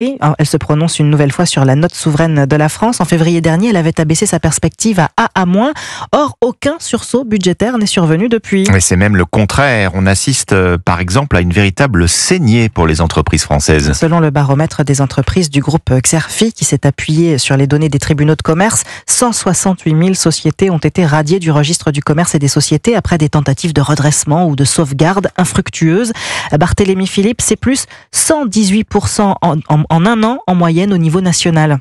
Elle se prononce une nouvelle fois sur la note souveraine de la France. En février dernier, elle avait abaissé sa perspective à A-. Or, aucun sursaut budgétaire n'est survenu depuis. Mais c'est même le contraire. On assiste par exemple à une véritable saignée pour les entreprises françaises. Selon le baromètre des entreprises du groupe Xerfi, qui s'est appuyé sur les données des tribunaux de commerce, 168 000 sociétés ont été radiées du registre du commerce et des sociétés après des tentatives de redressement ou de sauvegarde infructueuses. Barthélémy Philippe, c'est plus 118% en un an en moyenne au niveau national.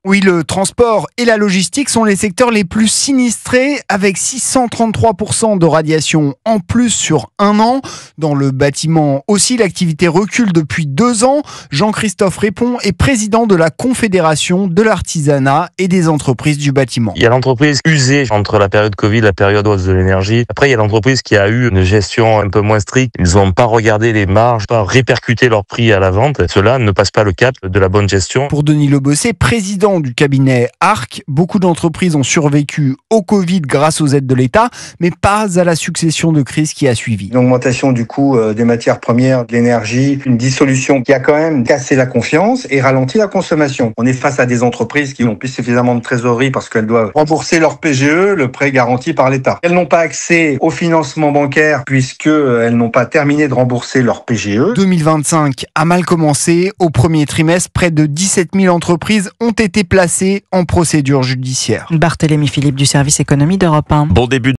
Oui, le transport et la logistique sont les secteurs les plus sinistrés, avec 633% de radiation en plus sur un an. Dans le bâtiment aussi, l'activité recule depuis 2 ans. Jean-Christophe Répond est président de la Confédération de l'artisanat et des entreprises du bâtiment. Il y a l'entreprise usée entre la période Covid et la période hausse de l'énergie. Après, il y a l'entreprise qui a eu une gestion un peu moins stricte. Ils n'ont pas regardé les marges, pas répercuté leur prix à la vente. Cela ne passe pas le cap de la bonne gestion. Pour Denis Lebosset, président du cabinet ARC, beaucoup d'entreprises ont survécu au Covid grâce aux aides de l'État, mais pas à la succession de crises qui a suivi. Une augmentation du coût des matières premières, de l'énergie, une dissolution qui a quand même cassé la confiance et ralenti la consommation. On est face à des entreprises qui n'ont plus suffisamment de trésorerie parce qu'elles doivent rembourser leur PGE, le prêt garanti par l'État. Elles n'ont pas accès au financement bancaire puisqu'elles n'ont pas terminé de rembourser leur PGE. 2025 a mal commencé. Au premier trimestre, près de 17 000 entreprises ont été placées en procédure judiciaire. Barthélémy Philippe du service économie d'Europe 1. Bon début